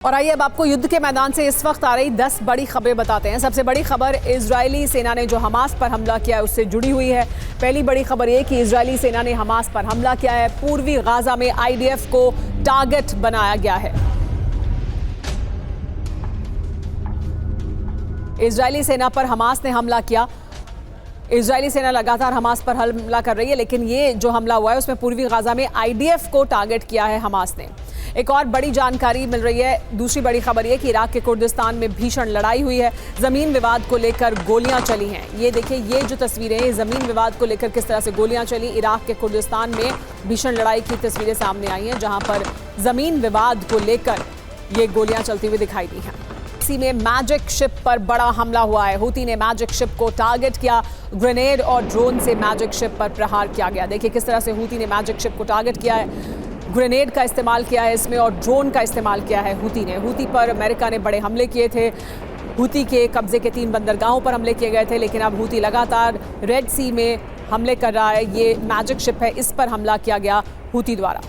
और आइए अब आपको युद्ध के मैदान से इस वक्त आ रही 10 बड़ी खबरें बताते हैं। सबसे बड़ी खबर इजरायली सेना ने जो हमास पर हमला किया है उससे जुड़ी हुई है। पहली बड़ी खबर ये कि इजरायली सेना ने हमास पर हमला किया है। पूर्वी गाजा में आईडीएफ को टारगेट बनाया गया है। इजरायली सेना पर हमास ने हमला किया। इजरायली सेना लगातार हमास पर हमला कर रही है, लेकिन ये जो हमला हुआ है उसमें पूर्वी गाजा में आईडीएफ को टारगेट किया है हमास ने। एक और बड़ी जानकारी मिल रही है। दूसरी बड़ी खबर ये कि इराक के कुर्दिस्तान में भीषण लड़ाई हुई है। जमीन विवाद को लेकर गोलियां चली हैं। ये देखिए, ये जो तस्वीरें हैं, जमीन विवाद को लेकर किस तरह से गोलियां चली। इराक के कुर्दिस्तान में भीषण लड़ाई की तस्वीरें सामने आई हैं, जहां पर जमीन विवाद को लेकर ये गोलियां चलती हुई दिखाई दी हैं। इसी में मैजिक शिप पर बड़ा हमला हुआ है। हूती ने मैजिक शिप को टारगेट किया। ग्रेनेड और ड्रोन से मैजिक शिप पर प्रहार किया गया। देखिए किस तरह से हूती ने मैजिक शिप को टारगेट किया है। ग्रेनेड का इस्तेमाल किया है इसमें और ड्रोन का इस्तेमाल किया है हूती ने। हूती पर अमेरिका ने बड़े हमले किए थे। हूती के कब्जे के 3 बंदरगाहों पर हमले किए गए थे, लेकिन अब हूती लगातार रेड सी में हमले कर रहा है। ये मैजिक शिप है, इस पर हमला किया गया हूती द्वारा।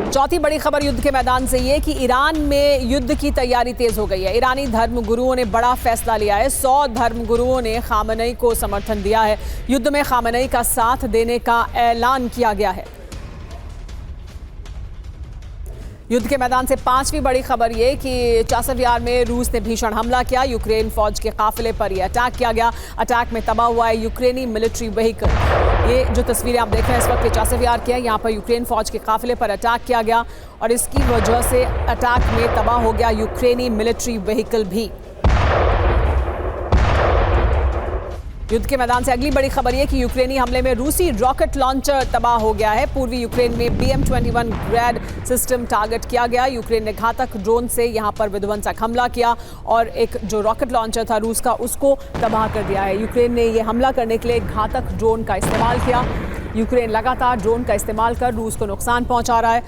चौथी बड़ी खबर युद्ध के मैदान से ये कि ईरान में युद्ध की तैयारी तेज हो गई है। ईरानी धर्मगुरुओं ने बड़ा फैसला लिया है। 100 धर्मगुरुओं ने खामेनी को समर्थन दिया है। युद्ध में खामेनी का साथ देने का ऐलान किया गया है। युद्ध के मैदान से 5वीं बड़ी खबर ये कि चासवियार में रूस ने भीषण हमला किया। यूक्रेन फौज के काफिले पर यह अटैक किया गया। अटैक में तबाह हुआ है यूक्रेनी मिलिट्री व्हीकल। ये जो तस्वीरें आप देख रहे हैं इस वक्त के चासवियार की है। यहाँ पर यूक्रेन फौज के काफिले पर अटैक किया गया और इसकी वजह से अटैक में तबाह हो गया यूक्रेनी मिलिट्री व्हीकल भी। युद्ध के मैदान से अगली बड़ी खबर यह कि यूक्रेनी हमले में रूसी रॉकेट लॉन्चर तबाह हो गया है। पूर्वी यूक्रेन में BM-21 ग्रैड सिस्टम टारगेट किया गया। यूक्रेन ने घातक ड्रोन से यहां पर विध्वंसक हमला किया और एक जो रॉकेट लॉन्चर था रूस का, उसको तबाह कर दिया है। यूक्रेन ने यह हमला करने के लिए घातक ड्रोन का इस्तेमाल किया। यूक्रेन लगातार ड्रोन का इस्तेमाल कर रूस को नुकसान पहुंचा रहा है।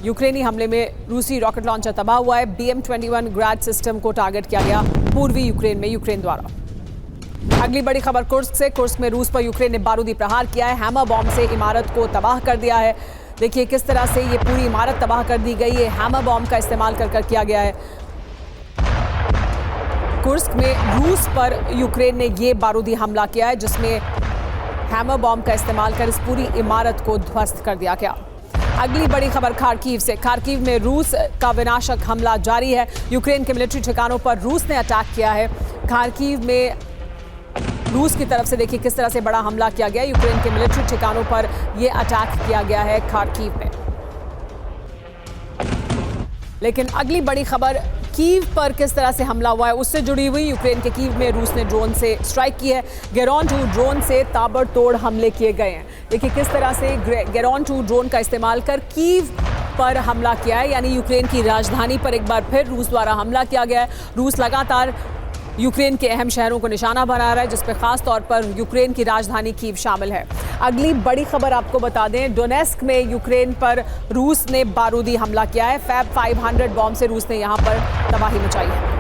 यूक्रेनी हमले में रूसी रॉकेट लॉन्चर तबाह हुआ है। BM-21 ग्रैड सिस्टम को टारगेट किया गया पूर्वी यूक्रेन में यूक्रेन द्वारा। अगली बड़ी खबर कुर्स्क से। कुर्स्क में रूस पर यूक्रेन ने बारूदी प्रहार किया है। हैमर बॉम्ब से इमारत को तबाह कर दिया है। देखिए किस तरह से ये पूरी इमारत तबाह कर दी गई है। हैमर बॉम्ब का इस्तेमाल कर किया गया है। कुर्स्क में रूस पर यूक्रेन ने ये बारूदी हमला किया है, जिसमें हैमर बॉम्ब का इस्तेमाल कर इस पूरी इमारत को ध्वस्त कर दिया गया। अगली बड़ी खबर खार्किव से। खार्किव में रूस का विनाशक हमला जारी है। यूक्रेन के मिलिट्री ठिकानों पर रूस ने अटैक किया है। खार्किव में रूस की तरफ से देखिए किस तरह से बड़ा हमला किया गया। यूक्रेन के मिलिट्री ठिकानों पर यह अटैक किया गया है खार्किव में। लेकिन अगली बड़ी खबर कीव पर किस तरह से हमला हुआ है उससे जुड़ी हुई। यूक्रेन के कीव में रूस ने ड्रोन से स्ट्राइक की है। गेरोन-2 ड्रोन से ताबड़तोड़ हमले किए गए हैं। देखिए किस तरह से गेरोन-2 ड्रोन का इस्तेमाल कर कीव पर हमला किया है, यानी यूक्रेन की राजधानी पर एक बार फिर रूस द्वारा हमला किया गया है। रूस लगातार यूक्रेन के अहम शहरों को निशाना बना रहा है, जिसपे खास तौर पर यूक्रेन की राजधानी कीव शामिल है। अगली बड़ी खबर आपको बता दें, डोनेस्क में यूक्रेन पर रूस ने बारूदी हमला किया है। फैब 500 बॉम्ब से रूस ने यहां पर तबाही मचाई है।